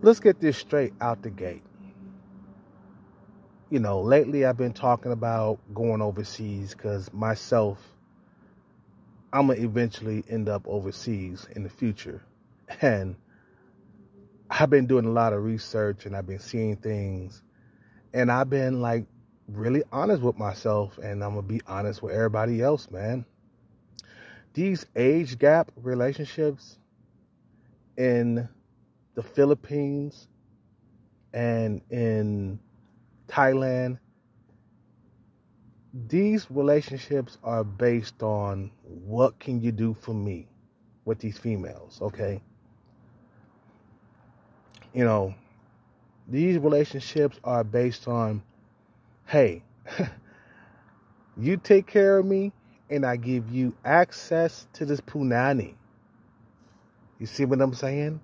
let's get this straight out the gate. You know, lately I've been talking about going overseas because myself, I'm going to eventually end up overseas in the future. And I've been doing a lot of research and I've been seeing things. And I've been like really honest with myself, and I'm going to be honest with everybody else, man. These age gap relationships in the Philippines and in Thailand, these relationships are based on what can you do for me with these females, okay? You know, these relationships are based on, hey, you take care of me and I give you access to this punani. You see what I'm saying?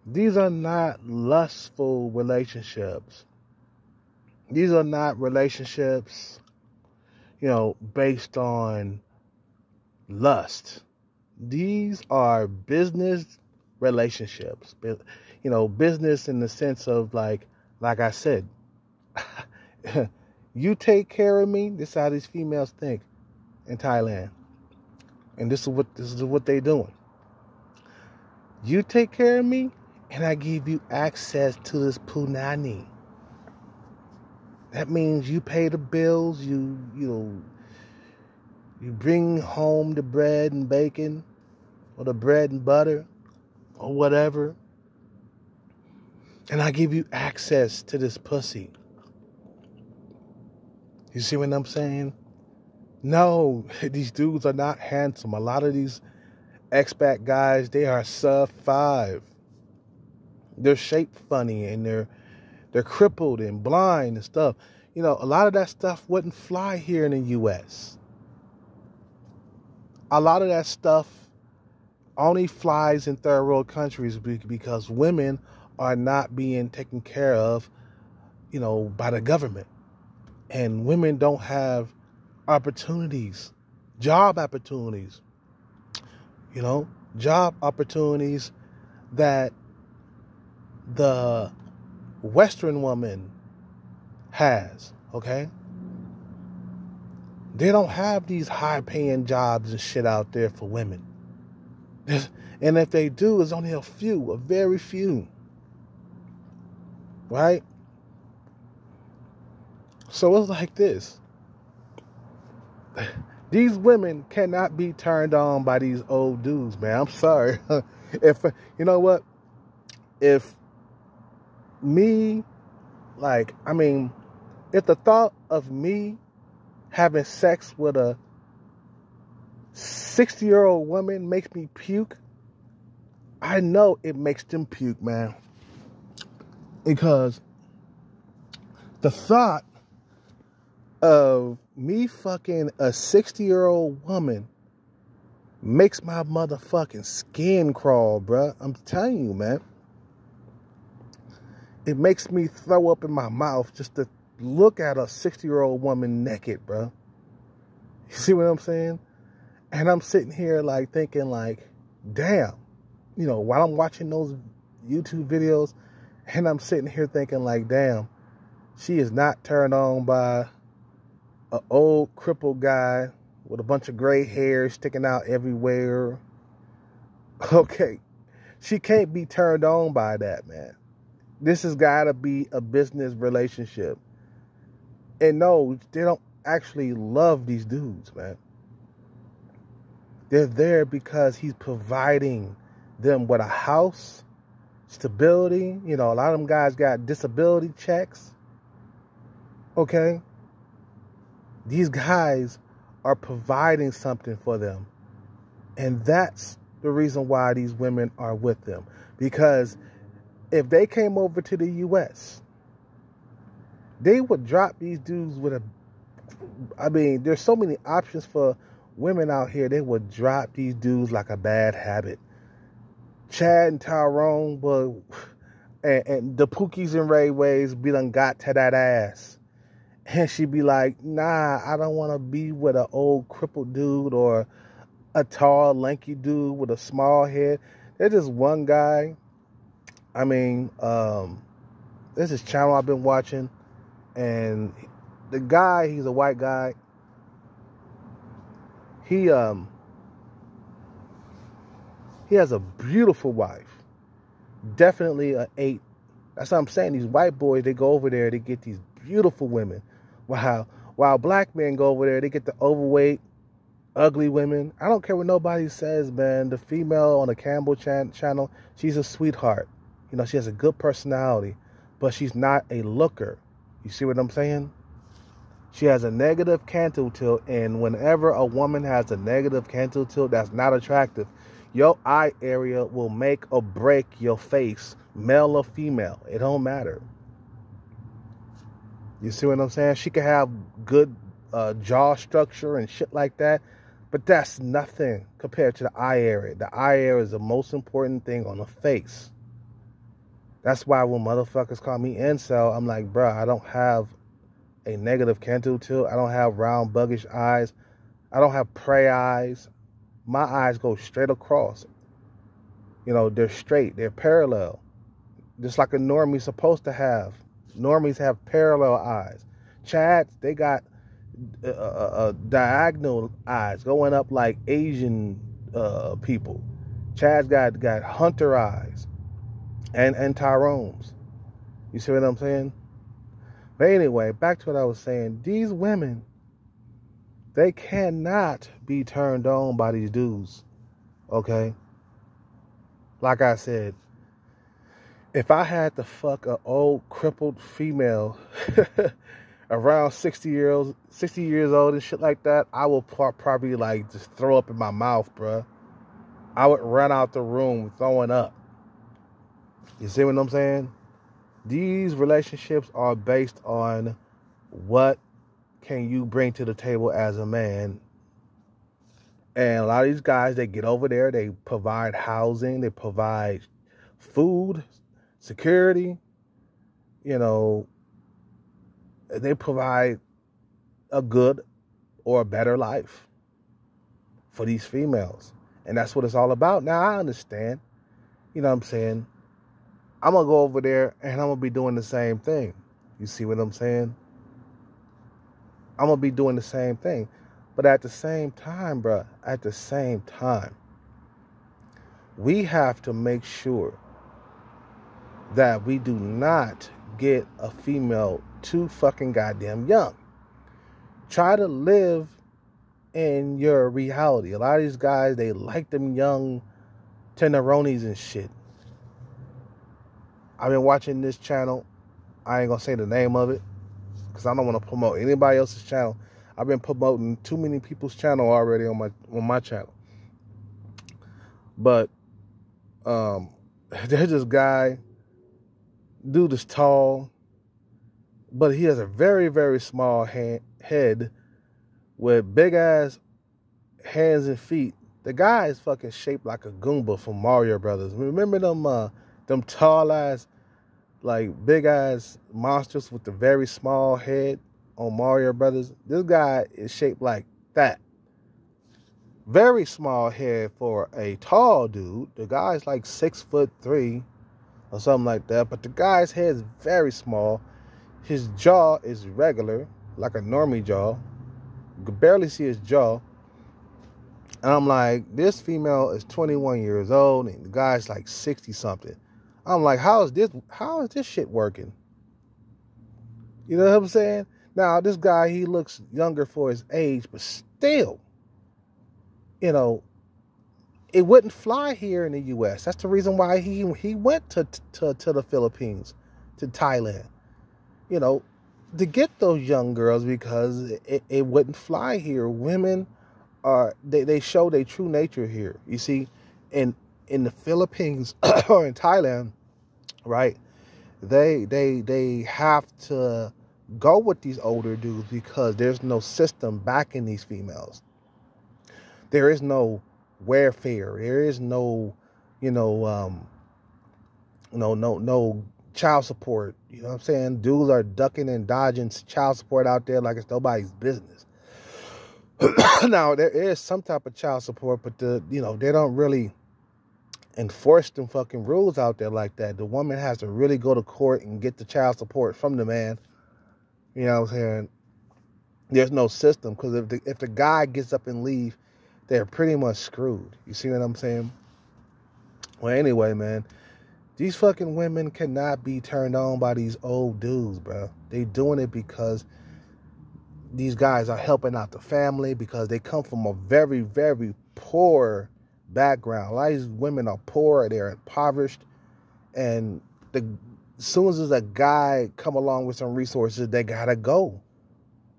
These are not lustful relationships. These are not relationships, based on lust. These are business relationships. Business in the sense of like I said, you take care of me. This is how these females think in Thailand. And this is what they doing. You take care of me, and I give you access to this punani. That means you pay the bills. You bring home the bread and bacon, or the bread and butter, or whatever, and I give you access to this pussy. You see what I'm saying? No, these dudes are not handsome. A lot of these expat guys, they are sub 5. They're shaped funny and they're crippled and blind and stuff. A lot of that stuff wouldn't fly here in the U.S. A lot of that stuff only flies in third world countries because women are not being taken care of, by the government. And women don't have opportunities, job opportunities, job opportunities that the Western woman has, okay? They don't have these high-paying jobs and shit out there for women. And if they do, it's only a very few. Right? So it's like this. These women cannot be turned on by these old dudes, man. I'm sorry. If the thought of me having sex with a 60-year-old woman makes me puke, I know it makes them puke, man. Because the thought of me fucking a 60-year-old woman makes my motherfucking skin crawl, bruh. I'm telling you, man. It makes me throw up in my mouth just to look at a 60-year-old woman naked, bruh. You see what I'm saying? And I'm sitting here like thinking like, damn, while I'm watching those YouTube videos, and I'm sitting here thinking like, damn, she is not turned on by an old crippled guy with a bunch of gray hair sticking out everywhere. Okay. She can't be turned on by that, man. This has got to be a business relationship. And no, they don't actually love these dudes, man. They're there because he's providing them with a house, stability. A lot of them guys got disability checks. Okay? These guys are providing something for them. And that's the reason why these women are with them. Because if they came over to the U.S., they would drop these dudes with there's so many options for women out here. They would drop these dudes like a bad habit. Chad and Tyrone, and the Pookies and Ray Ways be done got to that ass. And she'd be like, nah, I don't want to be with an old crippled dude or a tall, lanky dude with a small head. There's this one guy. I mean, there's this channel I've been watching, and the guy, he's a white guy. He has a beautiful wife. Definitely an 8. That's what I'm saying. These white boys, they go over there, they get these beautiful women. While black men go over there, they get the overweight, ugly women. I don't care what nobody says, man. The female on the Campbell channel, she's a sweetheart. You know, she has a good personality, but she's not a looker. You see what I'm saying? She has a negative canthal tilt, and whenever a woman has a negative canthal tilt that's not attractive, your eye area will make or break your face, male or female. It don't matter. You see what I'm saying? She could have good jaw structure and shit like that, but that's nothing compared to the eye area. The eye area is the most important thing on the face. That's why when motherfuckers call me incel, I'm like, bro, I don't have a negative canthal tilt. I don't have round, buggish eyes. I don't have prey eyes. My eyes go straight across. You know, they're straight. They're parallel. Just like a normie's supposed to have. Normies have parallel eyes. Chads, they got diagonal eyes going up like Asian people. Chads got hunter eyes and Tyrone's. You see what I'm saying? But anyway, back to what I was saying. These women, they cannot be turned on by these dudes. Okay? Like I said, if I had to fuck an old crippled female around 60 years old and shit like that, I would probably like just throw up in my mouth, bruh. I would run out the room throwing up. You see what I'm saying? These relationships are based on what can you bring to the table as a man. And a lot of these guys, they get over there, they provide housing, they provide food, security, you know, they provide a good or a better life for these females. And that's what it's all about. Now, I understand, you know what I'm saying? I'm going to go over there and I'm going to be doing the same thing. You see what I'm saying? I'm going to be doing the same thing. But at the same time, bruh, at the same time, we have to make sure that we do not get a female too fucking goddamn young. Try to live in your reality. A lot of these guys, they like them young tenderonis and shit. I've been watching this channel. I ain't gonna say the name of it because I don't want to promote anybody else's channel. I've been promoting too many people's channel already on my channel. But there's this guy. Dude is tall, but he has a very, very small head with big ass hands and feet. The guy is fucking shaped like a Goomba from Mario Brothers. Remember them tall ass, like big ass monsters with the very small head on Mario Brothers? This guy is shaped like that. Very small head for a tall dude. The guy's like 6'3" or something like that. But the guy's head is very small. His jaw is regular, like a normie jaw. You can barely see his jaw. And I'm like, this female is 21 years old and the guy's like 60 something. I'm like, how is this shit working? You know what I'm saying? Now, this guy, he looks younger for his age, but still, you know, it wouldn't fly here in the U.S. That's the reason why he went to the Philippines, to Thailand, you know, to get those young girls, because it wouldn't fly here. Women are, they show their true nature here. You see, in the Philippines or in Thailand, right, they have to go with these older dudes because there's no system backing these females. There is no welfare. There is no, no child support. You know what I'm saying? Dudes are ducking and dodging child support out there like it's nobody's business. Now, there is some type of child support, but they don't really enforce them fucking rules out there like that. The woman has to really go to court and get the child support from the man. You know what I'm saying? There's no system, because if the guy gets up and leave, they're pretty much screwed. You see what I'm saying? Well, anyway, man, these fucking women cannot be turned on by these old dudes, bro. They doing it because these guys are helping out the family, because they come from a very, very poor background. A lot of these women are poor, they're impoverished, and as soon as a guy come along with some resources, they gotta go.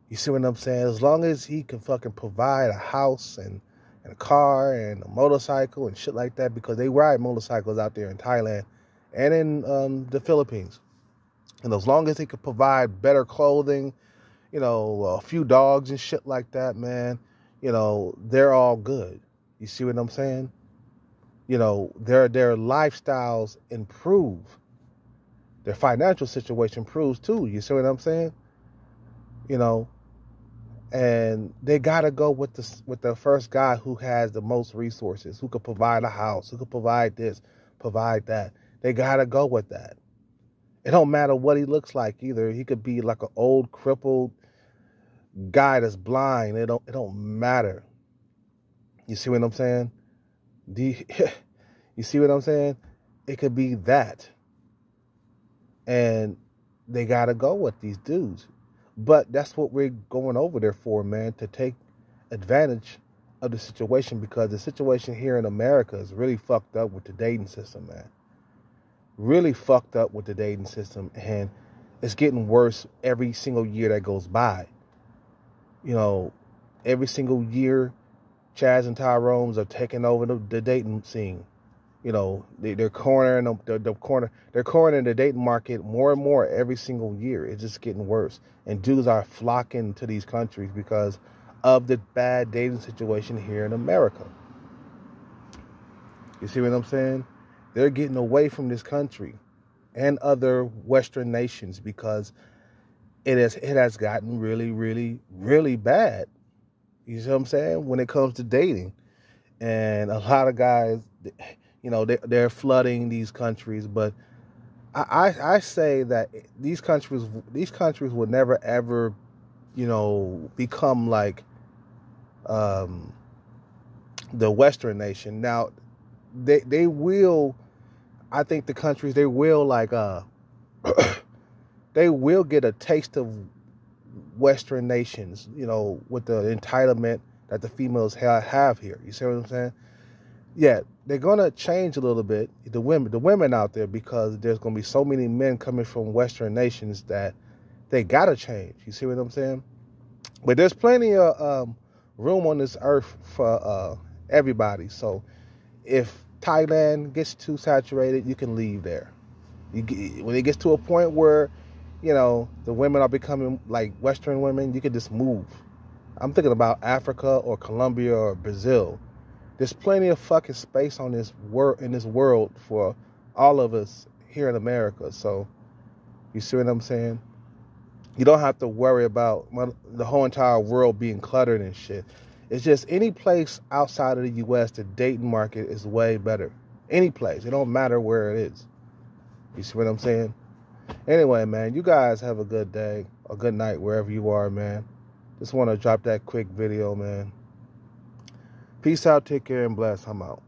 You see what I'm saying? As long as he can fucking provide a house and a car and a motorcycle and shit like that, because they ride motorcycles out there in Thailand and in the Philippines. And as long as they can provide better clothing, you know, a few dogs and shit like that, man, you know, they're all good. You see what I'm saying? You know, their lifestyles improve. Their financial situation improves too. You see what I'm saying? You know, and they gotta go with the first guy who has the most resources, who could provide a house, who could provide this, provide that. They gotta go with that. It don't matter what he looks like either. He could be like an old crippled guy that's blind. It don't matter. You see what I'm saying? You see what I'm saying? It could be that. And they gotta go with these dudes. But that's what we're going over there for, man, to take advantage of the situation, because the situation here in America is really fucked up with the dating system, man. Really fucked up with the dating system, and it's getting worse every single year that goes by. You know, every single year, Chaz and Tyrone's are taking over the dating scene. You know, they're cornering the dating market more and more every single year. It's just getting worse. And dudes are flocking to these countries because of the bad dating situation here in America. You see what I'm saying? They're getting away from this country and other Western nations because it has gotten really, really, really bad. You see what I'm saying? When it comes to dating. And a lot of guys, you know, they're flooding these countries, but I say that these countries will never ever, you know, become like the Western nation. Now, they will. I think the countries, they will like they will get a taste of Western nations, you know, with the entitlement that the females have here. You see what I'm saying? Yeah, they're gonna change a little bit, the women out there, because there's gonna be so many men coming from Western nations that they gotta change. You see what I'm saying? But there's plenty of room on this earth for everybody. So if Thailand gets too saturated, you can leave there. When it gets to a point where, you know, the women are becoming like Western women, you can just move. I'm thinking about Africa or Colombia or Brazil. There's plenty of fucking space on this world for all of us here in America. So, you see what I'm saying? You don't have to worry about the whole entire world being cluttered and shit. It's just any place outside of the U.S., the dating market is way better. Any place. It don't matter where it is. You see what I'm saying? Anyway, man, you guys have a good day or good night wherever you are, man. Just want to drop that quick video, man. Peace out, take care, and bless. I'm out.